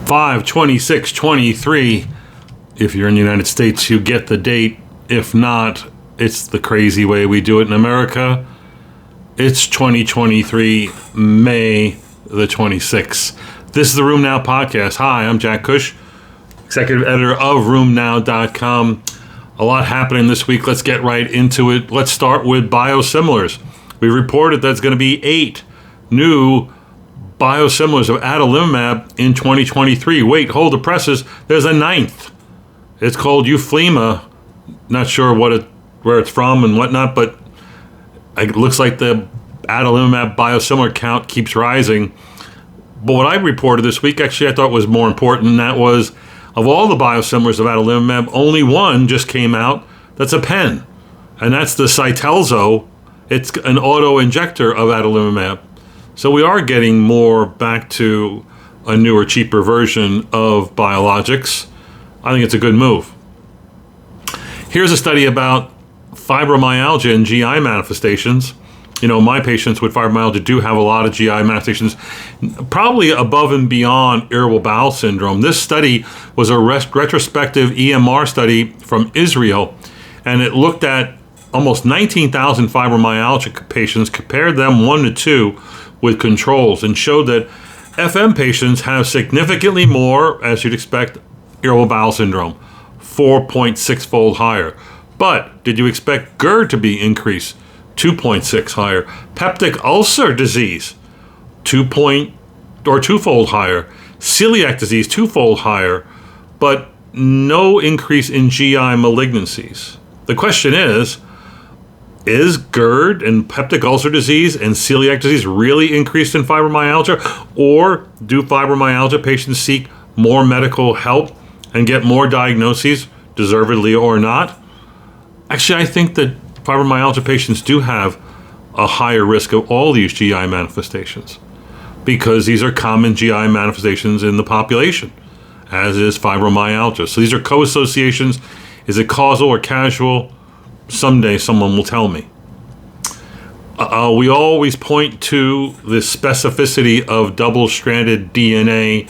5/26/23. If you're in the United States, you get the date. If not, it's the crazy way we do it in America. It's 2023, May the 26th. This is the Room Now podcast. Hi, I'm Jack Cush, executive editor of RoomNow.com. A lot happening this week. Let's get right into it. Let's start with biosimilars. We reported there's going to be 8 new biosimilars of adalimumab in 2023. Wait, hold the presses. There's a 9th. It's called Euflema. Not sure where it's from and whatnot, but it looks like the adalimumab biosimilar count keeps rising. But what I reported this week, actually, I thought was more important, and that was, of all the biosimilars of adalimumab, only one just came out that's a pen, and that's the Cytelzo. It's an auto-injector of adalimumab. So we are getting more back to a newer, cheaper version of biologics. I think it's a good move. Here's a study about fibromyalgia and GI manifestations. You know, my patients with fibromyalgia do have a lot of GI manifestations, probably above and beyond irritable bowel syndrome. This study was a retrospective EMR study from Israel, and it looked at almost 19,000 fibromyalgia patients, compared them 1 to 2 with controls, and showed that FM patients have significantly more, as you'd expect, irritable bowel syndrome, 4.6-fold higher. But did you expect GERD to be increased? 2.6 higher. Peptic ulcer disease, 2-fold higher. Celiac disease, 2-fold higher, but no increase in GI malignancies. The question is GERD and peptic ulcer disease and celiac disease really increased in fibromyalgia? Or do fibromyalgia patients seek more medical help and get more diagnoses, deservedly or not? Actually, I think that fibromyalgia patients do have a higher risk of all these GI manifestations, because these are common GI manifestations in the population, as is fibromyalgia. So these are co-associations. Is it causal or casual? Someday someone will tell me. We always point to the specificity of double-stranded DNA,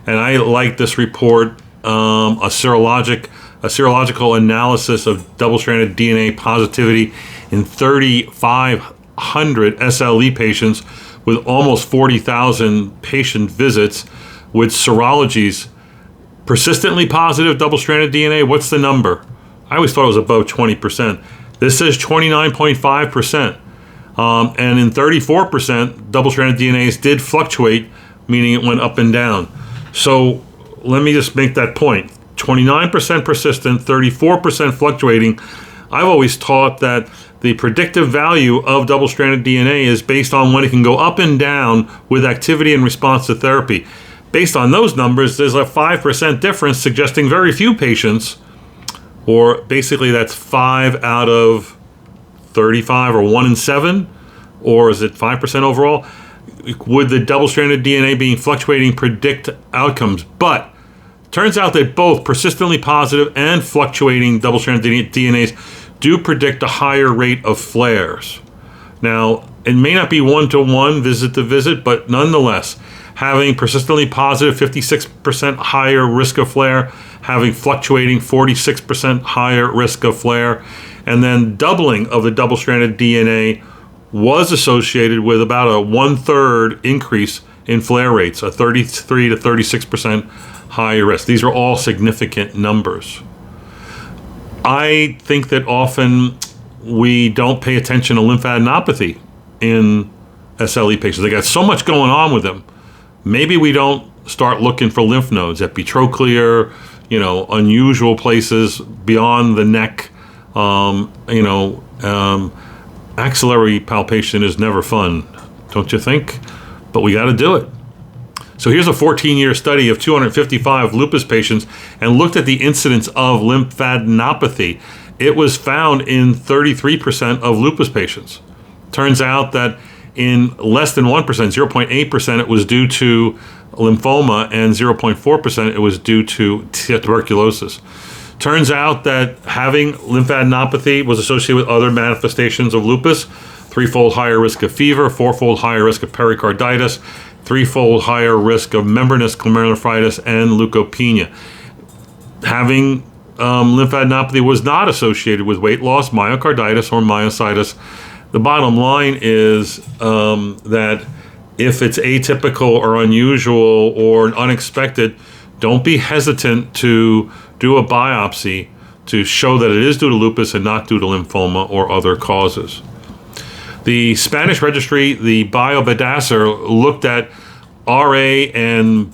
and I like this report, a serological analysis of double-stranded DNA positivity in 3,500 SLE patients with almost 40,000 patient visits with serologies. Persistently positive double-stranded DNA, what's the number? I always thought it was above 20%. This says 29.5%. And in 34%, double-stranded DNAs did fluctuate, meaning it went up and down. So let me just make that point. 29% persistent, 34% fluctuating. I've always taught that the predictive value of double-stranded DNA is based on when it can go up and down with activity in response to therapy. Based on those numbers, there's a 5% difference, suggesting very few patients, or basically that's 5 out of 35, or 1 in 7, or is it 5% overall? Would the double-stranded DNA being fluctuating predict outcomes? But turns out that both persistently positive and fluctuating double-stranded DNAs do predict a higher rate of flares. Now, it may not be one-to-one, visit-to-visit, but nonetheless, having persistently positive 56% higher risk of flare, having fluctuating 46% higher risk of flare, and then doubling of the double-stranded DNA was associated with about a 1/3 increase in flare rates, a 33 to 36% higher risk. These are all significant numbers. I think that often we don't pay attention to lymphadenopathy in SLE patients. They got so much going on with them. Maybe we don't start looking for lymph nodes, epitrochlear, unusual places beyond the neck. Axillary palpation is never fun, don't you think? But we got to do it. So here's a 14-year study of 255 lupus patients and looked at the incidence of lymphadenopathy. It was found in 33% of lupus patients. Turns out that in less than 1%, 0.8%, it was due to lymphoma, and 0.4% it was due to tuberculosis. Turns out that having lymphadenopathy was associated with other manifestations of lupus: 3-fold higher risk of fever, 4-fold higher risk of pericarditis, threefold higher risk of membranous glomerulonephritis and leukopenia. Having lymphadenopathy was not associated with weight loss, myocarditis, or myositis. The bottom line is that if it's atypical or unusual or unexpected, don't be hesitant to do a biopsy to show that it is due to lupus and not due to lymphoma or other causes. The Spanish registry, the Biosimilars, looked at RA and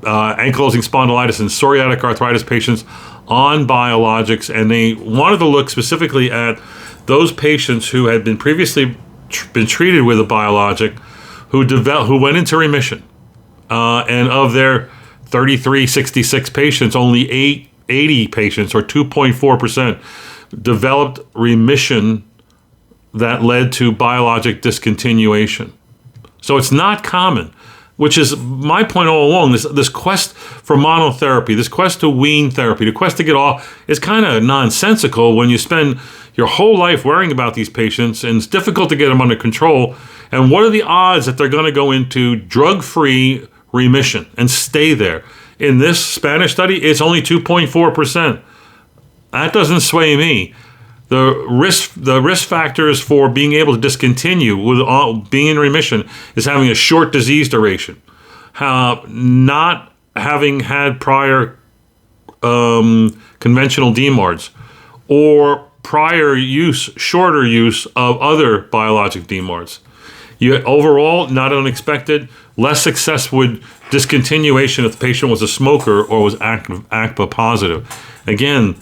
ankylosing spondylitis and psoriatic arthritis patients on biologics, and they wanted to look specifically at those patients who had been previously been treated with a biologic, who went into remission, and of their 3366 patients, only 80 patients, or 2.4%, developed remission that led to biologic discontinuation. So it's not common, which is my point all along. This quest for monotherapy, this quest to wean therapy, the quest to get off, is kind of nonsensical when you spend your whole life worrying about these patients, and it's difficult to get them under control. And what are the odds that they're going to go into drug-free remission and stay there? In this Spanish study, it's only 2.4%. That doesn't sway me. The risk factors for being able to discontinue with being in remission is having a short disease duration, not having had prior conventional DMARDs, or prior shorter use of other biologic DMARDs. Overall, not unexpected, less success with discontinuation if the patient was a smoker or was ACPA positive. Again,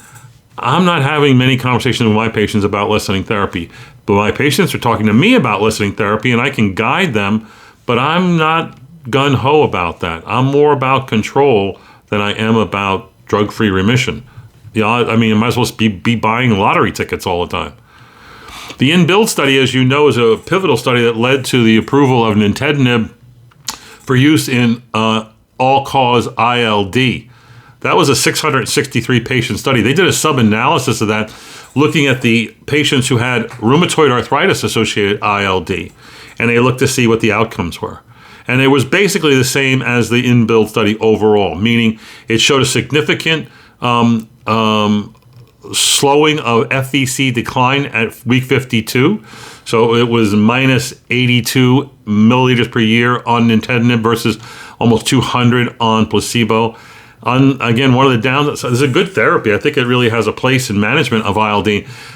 I'm not having many conversations with my patients about lessening therapy, but my patients are talking to me about lessening therapy, and I can guide them, but I'm not gung-ho about that. I'm more about control than I am about drug-free remission. I might as well be buying lottery tickets all the time. The InBuild study, as you know, is a pivotal study that led to the approval of nintedanib for use in all-cause ILD. That was a 663 patient study. They did a sub-analysis of that, looking at the patients who had rheumatoid arthritis-associated ILD, and they looked to see what the outcomes were. And it was basically the same as the InBuild study overall, meaning it showed a significant slowing of FVC decline at week 52. So it was minus 82 milliliters per year on nintedanib versus almost 200 on placebo. Again, one of the downsides, this is a good therapy. I think it really has a place in management of ILD.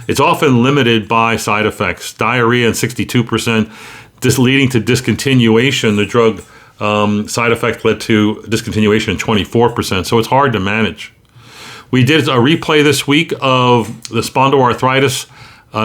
It's often limited by side effects, diarrhea and 62%, this leading to discontinuation. The drug side effect led to discontinuation in 24%, so it's hard to manage. We did a replay this week of the Spondylarthritis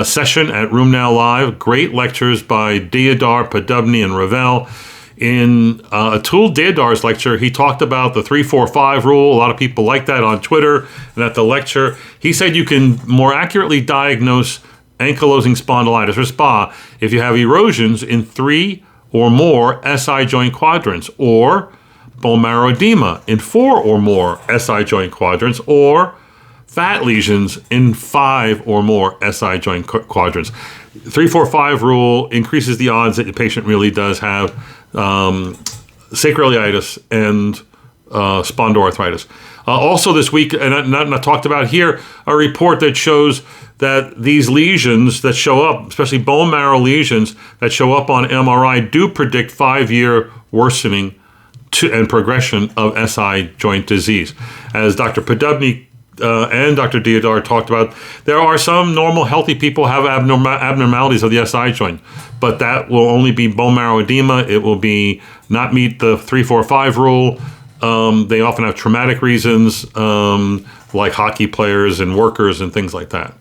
session at Room Now Live. Great lectures by Deodar, Podubny, and Ravel. In Atul Deodar's lecture, he talked about the 3-4-5 rule. A lot of people like that on Twitter. And at the lecture, he said you can more accurately diagnose ankylosing spondylitis, or SPA, if you have erosions in 3 or more SI joint quadrants, or bone marrow edema in 4 or more SI joint quadrants, or fat lesions in 5 or more SI joint quadrants. 3-4-5 rule increases the odds that the patient really does have sacroiliitis and spondylarthritis. Also this week, and not talked about here, a report that shows that these lesions that show up, especially bone marrow lesions that show up on MRI, do predict 5-year worsening and progression of SI joint disease. As Dr. Podubny and Dr. Deodar talked about, there are some normal, healthy people have abnormalities of the SI joint, but that will only be bone marrow edema. It will be not meet the 3-4-5 rule. They often have traumatic reasons, like hockey players and workers and things like that.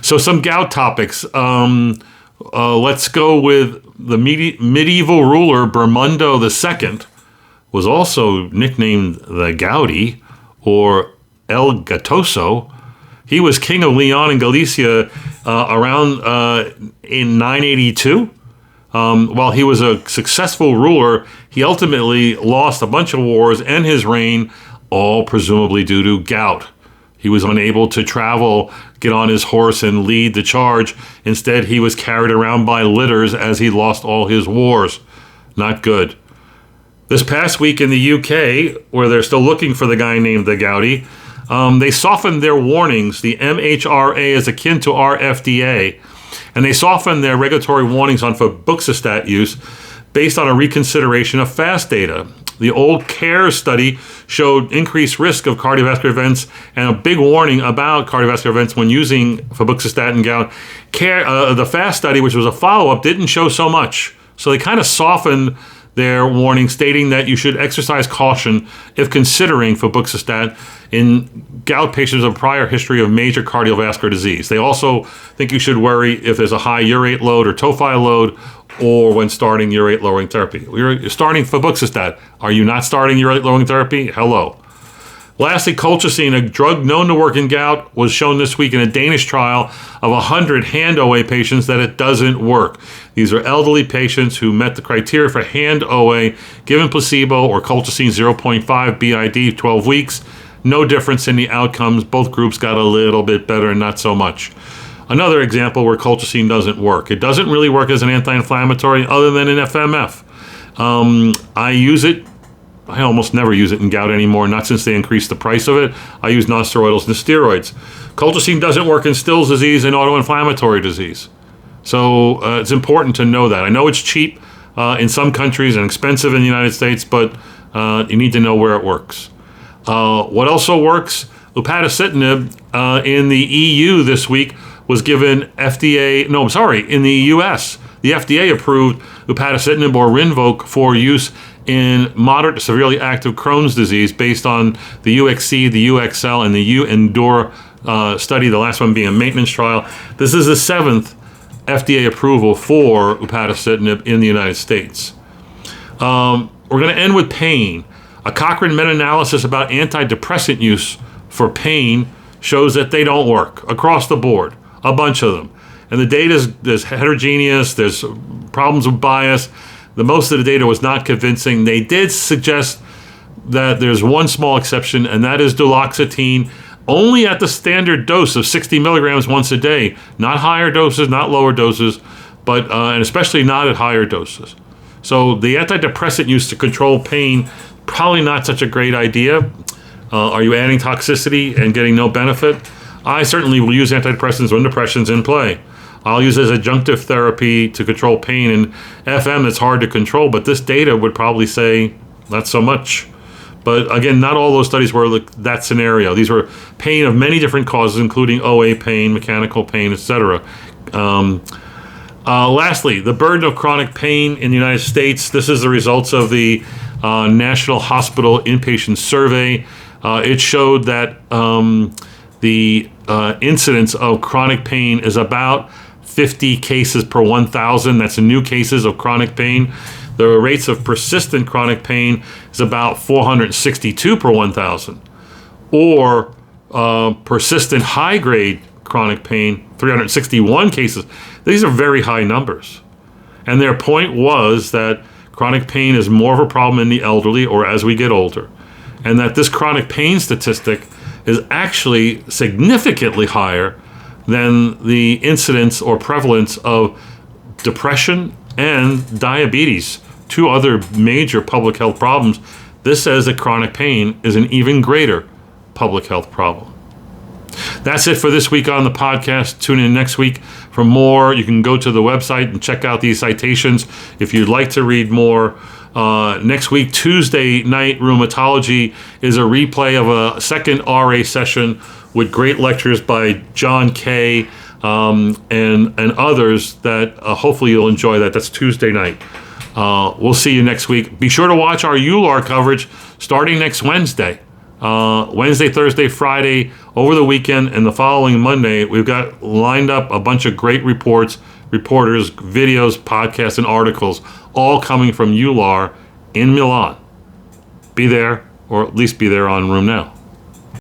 So some gout topics. Let's go with the medieval ruler Bermundo II, was also nicknamed the Gouty, or El Gatoso. He was king of Leon and Galicia around in 982. While he was a successful ruler, he ultimately lost a bunch of wars and his reign, all presumably due to gout. He was unable to travel, get on his horse, and lead the charge. Instead, he was carried around by litters as he lost all his wars. Not good. This past week in the UK, where they're still looking for the guy named the Gouty, they softened their warnings. The MHRA is akin to our FDA, and they softened their regulatory warnings on febuxostat use based on a reconsideration of FAST data. The old CARE study showed increased risk of cardiovascular events and a big warning about cardiovascular events when using febuxostat and gout. The FAST study, which was a follow-up, didn't show so much. So they kind of softened their warning, stating that you should exercise caution if considering febuxostat in gout patients with a prior history of major cardiovascular disease. They also think you should worry if there's a high urate load or tophi load, or when starting urate-lowering therapy. You're starting febuxostat. Are you not starting urate-lowering therapy? Hello. Lastly, colchicine, a drug known to work in gout, was shown this week in a Danish trial of 100 hand OA patients that it doesn't work. These are elderly patients who met the criteria for hand OA, given placebo or colchicine 0.5 BID 12 weeks. No difference in the outcomes. Both groups got a little bit better and not so much. Another example where colchicine doesn't work. It doesn't really work as an anti-inflammatory other than in FMF. I use it. I almost never use it in gout anymore, not since they increased the price of it. I use nonsteroidals and steroids. Colchicine doesn't work in Still's disease and autoinflammatory disease. So it's important to know that. I know it's cheap in some countries and expensive in the United States, but you need to know where it works. What also works? Upadacitinib in the EU this week was given in the US. The FDA approved upadacitinib or Rinvoq for use in moderate to severely active Crohn's disease based on the UXC, the UXL, and the UENDURE study, the last one being a maintenance trial. This is the 7th FDA approval for upadacitinib in the United States. We're going to end with pain. A Cochrane meta-analysis about antidepressant use for pain shows that they don't work across the board, a bunch of them. And the data is heterogeneous, there's problems with bias. The most of the data was not convincing. They did suggest that there's one small exception, and that is duloxetine, only at the standard dose of 60 milligrams once a day. Not higher doses, not lower doses, but and especially not at higher doses. So the antidepressant use to control pain, probably not such a great idea. Are you adding toxicity and getting no benefit? I certainly will use antidepressants when depression's in play. I'll use as adjunctive therapy to control pain. And FM, it's hard to control, but this data would probably say not so much. But again, not all those studies were like that scenario. These were pain of many different causes, including OA pain, mechanical pain, etc. Lastly, the burden of chronic pain in the United States. This is the results of the National Hospital Inpatient Survey. It showed that the incidence of chronic pain is about 50 cases per 1,000. That's new cases of chronic pain. The rates of persistent chronic pain is about 462 per 1,000. Or persistent high-grade chronic pain, 361 cases. These are very high numbers. And their point was that chronic pain is more of a problem in the elderly or as we get older. And that this chronic pain statistic is actually significantly higher than the incidence or prevalence of depression and diabetes, two other major public health problems. This says that chronic pain is an even greater public health problem. That's it for this week on the podcast. Tune in next week for more. You can go to the website and check out these citations if you'd like to read more. Next week, Tuesday night, rheumatology is a replay of a second RA session with great lectures by John Kay and others that hopefully you'll enjoy that. That's Tuesday night. We'll see you next week. Be sure to watch our EULAR coverage starting next Wednesday. Wednesday, Thursday, Friday, over the weekend, and the following Monday. We've got lined up a bunch of great reporters, videos, podcasts, and articles, all coming from EULAR in Milan. Be there, or at least be there on Room Now.